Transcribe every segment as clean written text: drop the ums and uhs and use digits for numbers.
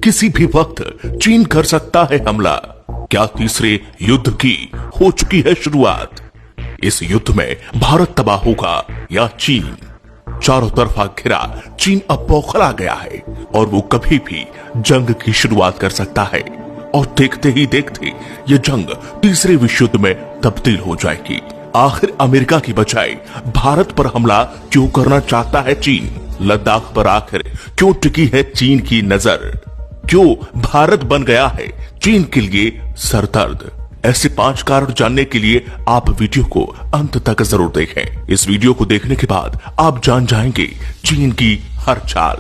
किसी भी वक्त चीन कर सकता है हमला। क्या तीसरे युद्ध की हो चुकी है शुरुआत? इस युद्ध में भारत तबाह होगा या चीन? चारों तरफा घिरा चीन अब बौखला गया है और वो कभी भी जंग की शुरुआत कर सकता है और देखते ही देखते ये जंग तीसरे विश्व युद्ध में तब्दील हो जाएगी। आखिर अमेरिका की बजाय भारत पर हमला क्यों करना चाहता है चीन? लद्दाख पर आखिर क्यों टिकी है चीन की नजर? क्यों भारत बन गया है चीन के लिए सरदर्द? ऐसे 5 कारण जानने के लिए आप वीडियो को अंत तक जरूर देखें। इस वीडियो को देखने के बाद आप जान जाएंगे चीन की हर चाल।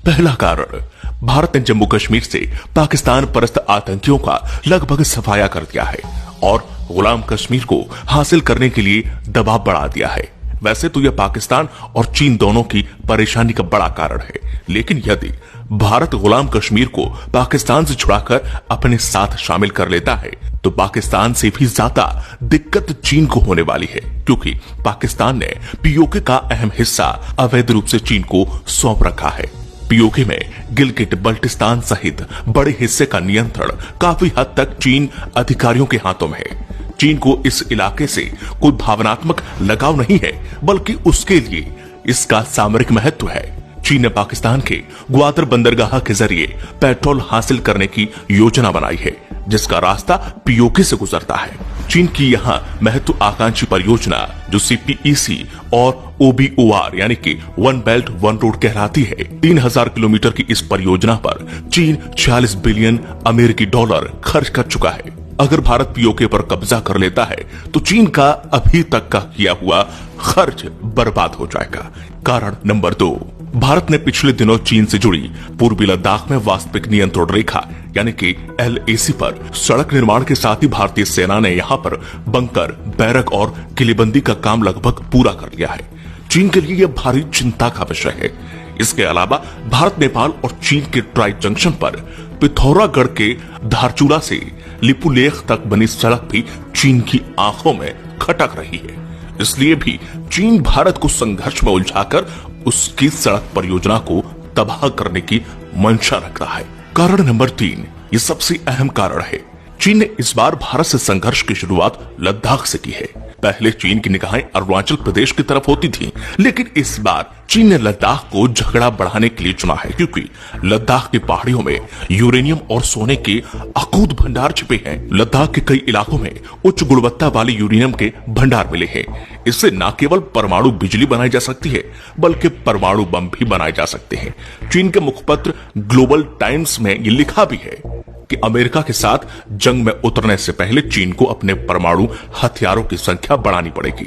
पहला कारण, भारत ने जम्मू कश्मीर से पाकिस्तान परस्त आतंकियों का लगभग सफाया कर दिया है और गुलाम कश्मीर को हासिल करने के लिए दबाव बढ़ा दिया है। वैसे तो यह पाकिस्तान और चीन दोनों की परेशानी का बड़ा कारण है, लेकिन यदि भारत गुलाम कश्मीर को पाकिस्तान से छुड़ाकर अपने साथ शामिल कर लेता है तो पाकिस्तान से भी ज्यादा दिक्कत चीन को होने वाली है, क्योंकि पाकिस्तान ने पीओके का अहम हिस्सा अवैध रूप से चीन को सौंप रखा है। पीओके में गिलगिट बल्टिस्तान सहित बड़े हिस्से का नियंत्रण काफी हद तक चीन अधिकारियों के हाथों में है। चीन को इस इलाके से कोई भावनात्मक लगाव नहीं है, बल्कि उसके लिए इसका सामरिक महत्व है। चीन ने पाकिस्तान के ग्वादर बंदरगाह के जरिए पेट्रोल हासिल करने की योजना बनाई है, जिसका रास्ता पीओके से गुजरता है। चीन की यहां महत्वाकांक्षी परियोजना जो सीपीईसी और ओबीओआर यानी कि वन बेल्ट वन रोड कहलाती है। 3000 किलोमीटर की इस परियोजना पर चीन 46 बिलियन अमेरिकी डॉलर खर्च कर चुका है। अगर भारत पीओके पर कब्जा कर लेता है तो चीन का अभी तक का किया हुआ खर्च बर्बाद हो जाएगा। कारण नंबर 2, भारत ने पिछले दिनों चीन से जुड़ी पूर्वी लद्दाख में वास्तविक नियंत्रण रेखा यानी कि LAC पर सड़क निर्माण के साथ ही भारतीय सेना ने यहां पर बंकर, बैरक और किलेबंदी का काम लगभग पूरा कर लिया है। चीन के लिए यह भारी चिंता का विषय है। इसके अलावा भारत, नेपाल और चीन के ट्राई जंक्शन पर पिथौरागढ़ के धारचूला से लिपुलेख तक बनी सड़क भी चीन की आंखों में खटक रही है। इसलिए भी चीन भारत को संघर्ष में उलझाकर उसकी सड़क परियोजना को तबाह करने की मंशा रख रहा है। कारण नंबर 3, ये सबसे अहम कारण है। चीन ने इस बार भारत से संघर्ष की शुरुआत लद्दाख से की है। पहले चीन की निगाहें अरुणाचल प्रदेश की तरफ होती थीं, लेकिन इस बार चीन ने लद्दाख को झगड़ा बढ़ाने के लिए चुना है, क्योंकि लद्दाख की पहाड़ियों में यूरेनियम और सोने के अकूत भंडार छिपे हैं। लद्दाख के कई इलाकों में उच्च गुणवत्ता वाले यूरेनियम के भंडार मिले हैं। इससे न केवल परमाणु बिजली बनाई जा सकती है, बल्कि परमाणु बम भी बनाए जा सकते हैं। चीन के मुखपत्र ग्लोबल टाइम्स में ये लिखा भी है कि अमेरिका के साथ जंग में उतरने से पहले चीन को अपने परमाणु हथियारों की संख्या बढ़ानी पड़ेगी।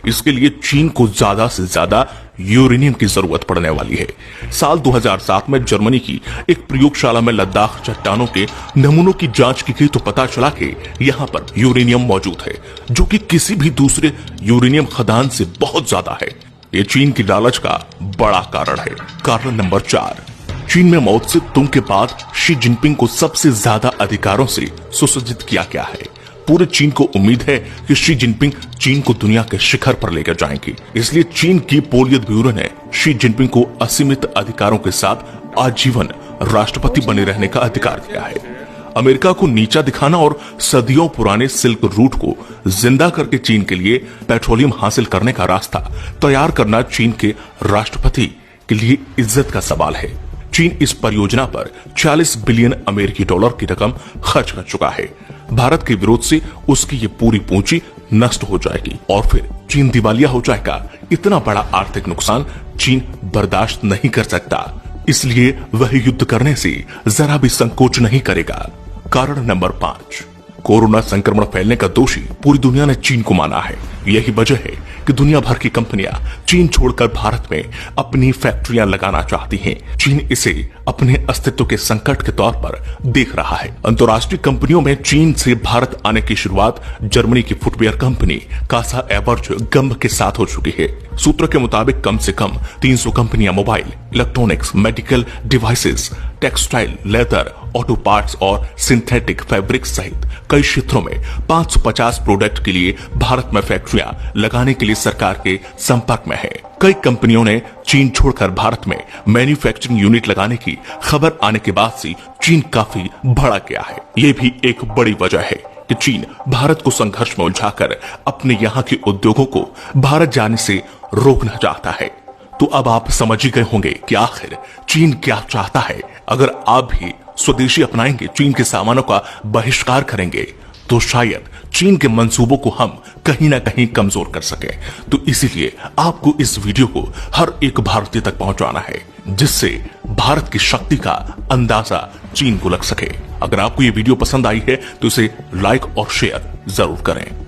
इसके लिए चीन को ज्यादा से ज्यादा यूरेनियम की जरूरत पड़ने वाली है। साल 2007 में जर्मनी की एक प्रयोगशाला में लद्दाख चट्टानों के नमूनों की जांच की गई तो पता चला कि यहाँ पर यूरेनियम मौजूद है, जो कि किसी भी दूसरे यूरेनियम खदान से बहुत ज्यादा है। ये चीन की लालच का बड़ा कारण है। कारण नंबर 4, चीन में माओ त्से-तुंग के बाद शी जिनपिंग को सबसे ज्यादा अधिकारों से सुसज्जित किया गया है। पूरे चीन को उम्मीद है कि शी जिनपिंग चीन को दुनिया के शिखर पर लेकर जाएंगे। इसलिए चीन की पोलित ब्यूरो ने शी जिनपिंग को असीमित अधिकारों के साथ आजीवन राष्ट्रपति बने रहने का अधिकार दिया है। अमेरिका को नीचा दिखाना और सदियों पुराने सिल्क रूट को जिंदा करके चीन के लिए पेट्रोलियम हासिल करने का रास्ता तैयार करना चीन के राष्ट्रपति के लिए इज्जत का सवाल है। चीन इस परियोजना पर 40 बिलियन अमेरिकी डॉलर की रकम खर्च कर चुका है। भारत के विरोध से उसकी ये पूरी पूंजी नष्ट हो जाएगी और फिर चीन दिवालिया हो जाएगा। इतना बड़ा आर्थिक नुकसान चीन बर्दाश्त नहीं कर सकता, इसलिए वह युद्ध करने से जरा भी संकोच नहीं करेगा। कारण नंबर 5, कोरोना संक्रमण फैलने का दोषी पूरी दुनिया ने चीन को माना है। यही वजह है कि दुनिया भर की कंपनियां चीन छोड़कर भारत में अपनी फैक्ट्रियां लगाना चाहती हैं। चीन इसे अपने अस्तित्व के संकट के तौर पर देख रहा है। अंतर्राष्ट्रीय कंपनियों में चीन से भारत आने की शुरुआत जर्मनी की फुटवेयर कंपनी कासा एवर्ज गंभ के साथ हो चुकी है। सूत्र के मुताबिक कम से कम 300 कंपनियां mobile, electronics, medical devices, textile, leather, auto parts और सिंथेटिक फैब्रिक सहित कई क्षेत्रों में 550 प्रोडक्ट के लिए भारत में फैक्ट्री फैक्ट्रियां लगाने के लिए सरकार के संपर्क में है। कई कंपनियों ने चीन छोड़कर भारत में मैन्युफैक्चरिंग यूनिट लगाने की खबर आने के बाद से चीन काफी भड़क गया है। ये भी एक बड़ी वजह है कि चीन भारत को संघर्ष में उलझाकर अपने यहाँ के उद्योगों को भारत जाने से रोकना चाहता है। तो अब आप समझ ही गए होंगे कि आखिर चीन क्या चाहता है। अगर आप भी स्वदेशी अपनाएंगे, चीन के सामानों का बहिष्कार करेंगे, तो शायद चीन के मंसूबों को हम कहीं ना कहीं कमजोर कर सके। तो इसीलिए आपको इस वीडियो को हर एक भारतीय तक पहुंचाना है, जिससे भारत की शक्ति का अंदाजा चीन को लग सके। अगर आपको ये वीडियो पसंद आई है तो इसे लाइक और शेयर जरूर करें।